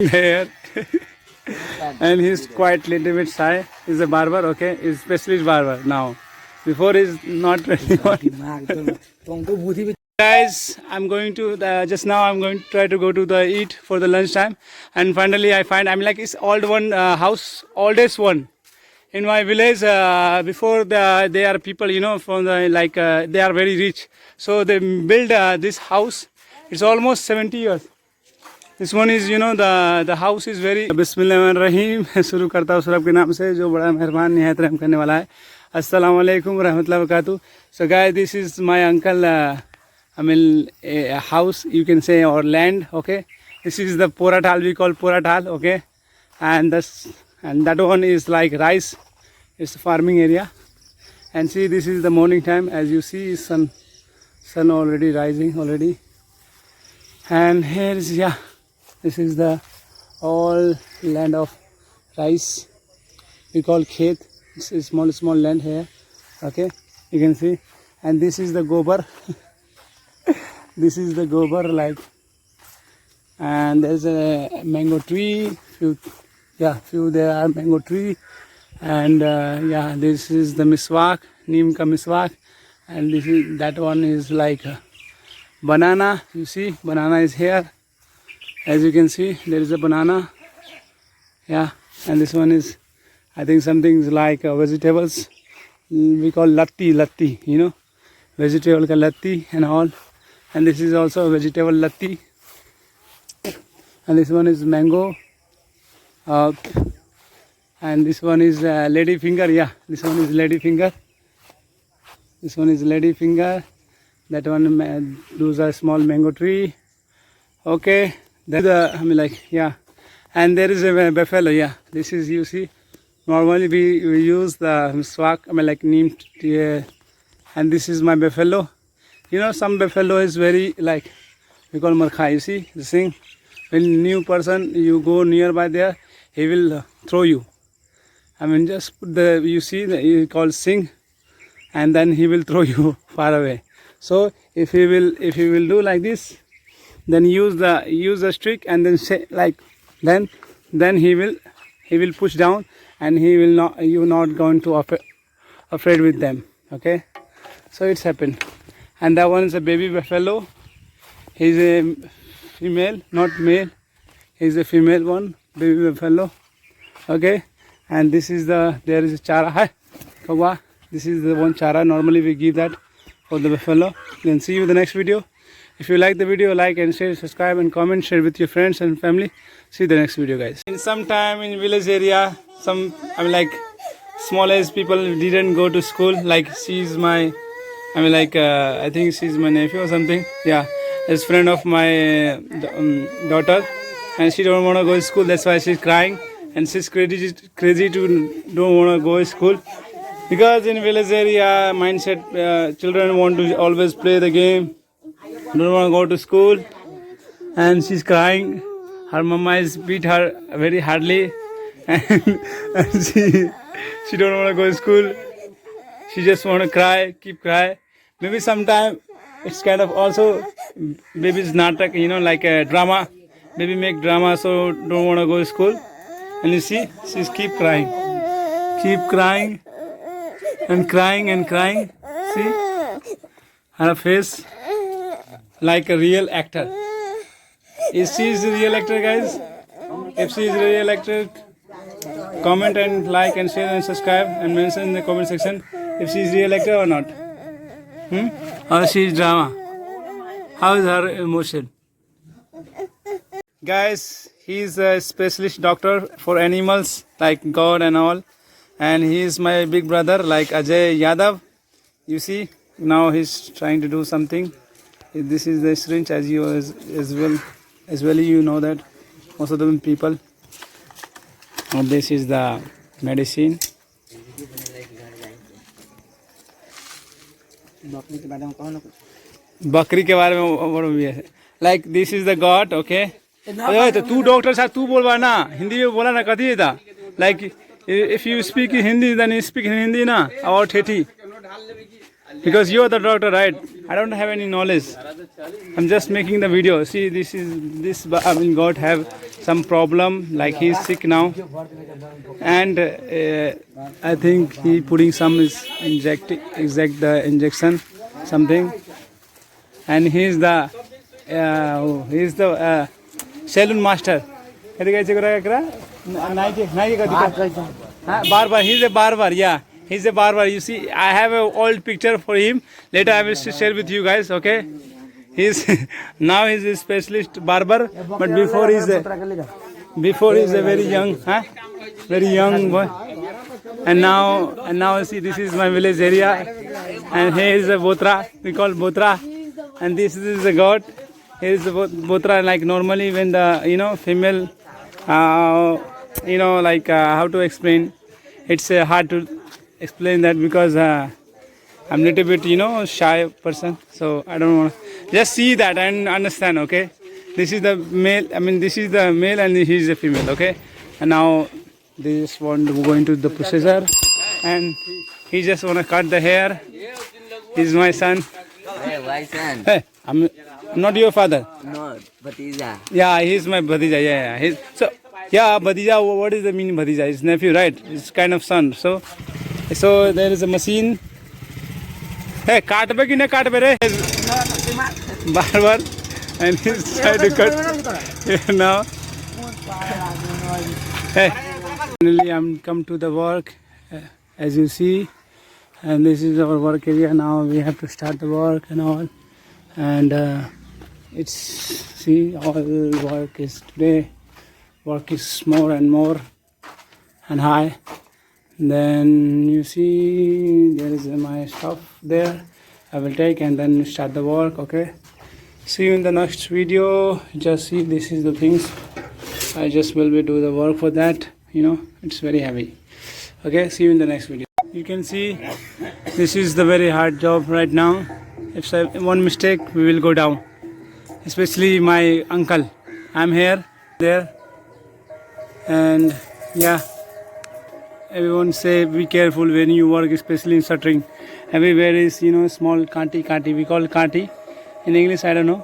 hair. And he's quite little bit shy. He's a barber, okay? He's specialist barber now. Before he's not really one. Guys, I'm going to just now I'm going to try to go to the eat for the lunchtime, and finally I find it's old one house, oldest one in my village. Before they are people, from the they are very rich, so they build this house. It's almost 70 years. This one is, the house is very. बिस्मिल्लाहिर्रहमानिर्रहीम. शुरू करता हूँ सूरब के नाम से जो बड़ा मेहरबान निहायत रहम करने वाला है. अस्सलाम वालेकुम रहमतुल्लाहि व बरकातहू. So guys, this is my uncle. A house, you can say, or land. Okay, this is the Poratal. We call Poratal. Okay, and that one is like rice. It's a farming area. And see, this is the morning time. As you see, sun already rising already. And here is this is the all land of rice. We call khet. It's a small land here. Okay, you can see. And this is the gobar. This is the gobar, and there's a mango tree. Few there are mango tree. And this is the miswak, neem ka miswak. And that one is like banana. You see, banana is here. As you can see, there is a banana. Yeah, and this one is, I think, something like vegetables. We call latti, vegetable ka latti and all. And this is also a vegetable latti. And this one is mango. And this one is lady finger. Yeah, this one is lady finger. This one is lady finger. That one, those are small mango tree. Okay. And there is a buffalo. Yeah, this is, you see, normally we use the miswak, neem tree. And this is my buffalo. Some buffalo is very we call markha. You see this thing. When new person you go nearby there, he will throw you. Just put you call sing, and then he will throw you far away. So if he will do like this, then use the stick and then say then he will push down, and you're not going to afraid with them. Okay, so it's happened. And that one is a baby buffalo. He's a female, not male. He's a female one, baby buffalo. Okay, and there is a chara. Hi, kawa. This is the one chara. Normally we give that for the buffalo. Then see you in the next video. If you like the video, like and share, subscribe and comment, share with your friends and family. See you the next video, guys. In some time in village area, small age people didn't go to school. She's my, I think she's my nephew or something. Yeah, it's friend of my daughter, and she don't want to go to school. That's why she's crying, and she's crazy to don't want to go to school, because in village area mindset, children want to always play the game, don't want to go to school, and she's crying. Her mama is beat her very hardly, and she don't want to go to school. She just want to cry, keep cry. Maybe sometime it's kind of also baby's natak, like a drama. Maybe make drama, so don't want to go to school. And you see, she's keep crying and crying and crying. See her face like a real actor. Is she a real actor, guys? If she is a real actor, comment and like and share and subscribe and mention in the comment section if she is real actor or not. Or she is drama. How is her emotion? Guys, he is a specialist doctor for animals like God and all. And he is my big brother like Ajay Yadav. You see, now he's trying to do something. This is the syringe, as well you know that most of the people. And this is the medicine. बकरी के बारे में like this is the god. Okay, तो तू doctor साहब तू बोलवा ना, हिंदी में बोला ना, कथी था, like if you speak in Hindi, then you speak in Hindi na, or Thethi, because you are the doctor, right? I don't have any knowledge. I'm just making the video. See, this God have some problem, like he's sick now, and I think he putting some is exact the injection something, and he's the saloon master. Barber. He's a barber. Yeah, he's a barber. You see, I have an old picture for him. Later, I will share with you guys. Okay. He's now he's a specialist barber, but before he's a very young, very young boy. And now see, this is my village area, and here is a botra. We call botra, and this is a goat. Here is a botra. Like normally when the female, like how to explain. It's hard to explain that because I'm little bit shy person, so I don't want to just see that and understand. Okay, this is the male. I mean, this is the male and he is the female. Okay, and now they just want to go into the processor, and he just want to cut the hair. He's my son. Hey, my son. Hey, I'm not your father. No, Bhatija. Yeah, he's my bhatija. Yeah. Yeah, bhatija. What is the meaning bhatija? It's nephew, right? It's kind of son. So there is a machine. Hey, cut back in a cut re. Barber, and he's trying to cut here now. Hey, finally I'm come to the work, as you see, and this is our work area. Now we have to start the work and all, and it's see all work is today. Work is more and more and high. Then you see there is my stuff there. I will take and then start the work. Okay. See you in the next video. Just see, this is the things. I just will be do the work for that. It's very heavy. Okay. See you in the next video. You can see this is the very hard job right now. If one mistake, we will go down. Especially my uncle. I'm here, there, and yeah. Everyone say be careful when you work, especially in shuttering. Everywhere is small kanti. We call kanti in English. I don't know.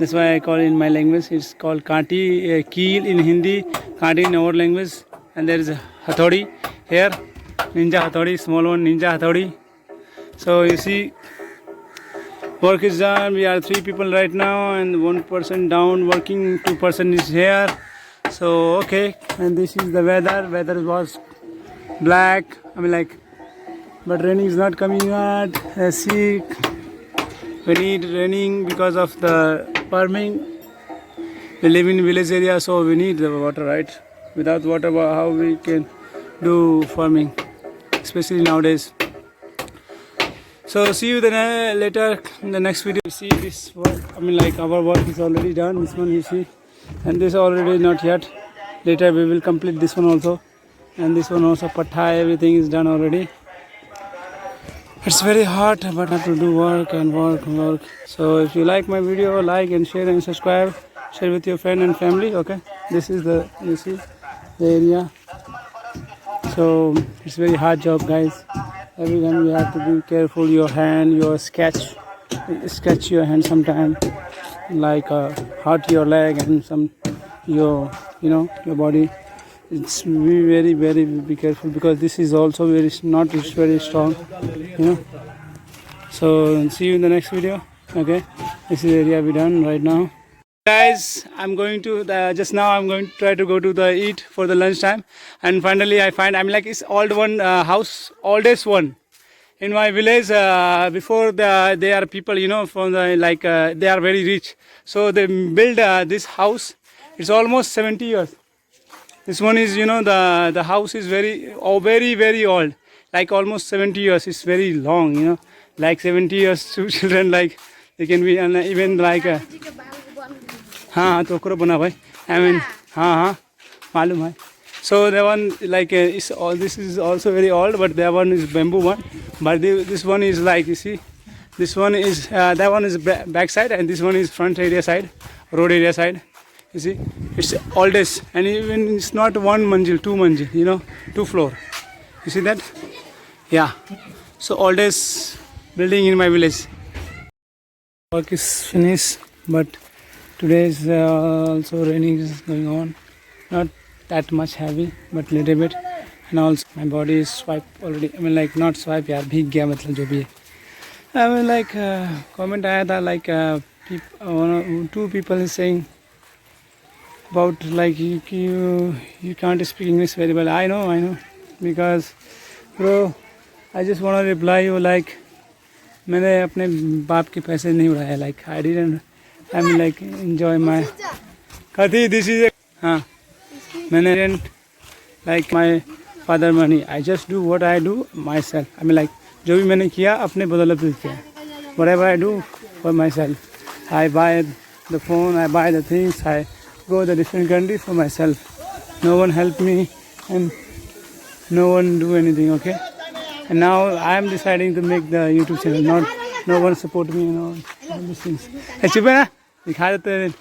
That's why I call it in my language. It's called kanti, keel in Hindi, kanti in our language. And there is a hathodi here, ninja hathodi, small one ninja hathodi. So you see, work is done. We are 3 people right now, and 1 person down working. 2 person is here. So okay, and this is the weather. Weather was black, but raining is not coming out. See, we need raining because of the farming. We live in village area, so we need the water, right? Without water, how we can do farming, especially nowadays. So see you then later in the next video. See this work. Our work is already done. This one you see, and this already not yet. Later we will complete this one also. And this one also, patta, everything is done already. It's very hot, but I have to do work and work. So if you like my video, like and share and subscribe. Share with your friend and family. Okay, this is you see the area. So it's very hard job, guys. Every time you have to be careful. Your hand, your sketch your hand sometime, hurt your leg and some your body. It's very be careful because this is also very strong. So see you in the next video. Okay, this is the area we done right now. Guys, I'm going to just now I'm going to try to go to the eat for the lunch time, and finally I find it's old one house, oldest one in my village. Before they are people from the they are very rich, so they build this house. It's almost 70 years. This one is the house is very old, almost 70 years. It's very long, 70 years. 2 children they can be, and even टोकरो बना भाई. मालूम है. So the one is all. This is also very old, but that one is bamboo one. But this one is you see, this one is that one is back side, and this one is front area side, road area side. You see, it's oldest, and even it's not 1 manzil, 2 manzil, 2 floor. You see that? Yeah. So oldest building in my village. Work is finished, but Today is also raining is going on. Not that much heavy, but little bit. And also my body is swiped already. I mean like not swipe यार भीग गया मतलब जो भी है. I mean like comment आया था like two people is saying about like you can't speak English very well. I know because bro I just want to reply you like मैंने अपने बाप के पैसे नहीं उड़ाया like I didn't I mean like enjoy my कथी this is हाँ मैंने didn't like my father money. I just do what I do myself. I mean like जो भी मैंने किया अपने बदौलत से किया. Whatever I do for myself. I buy the phone, I buy the things, I go to different countries for myself. No one help me and no one do anything, okay? And now I am deciding to make the YouTube channel. Not no one support me and all these things. Hey, चुप है ना? दिखा देते हैं.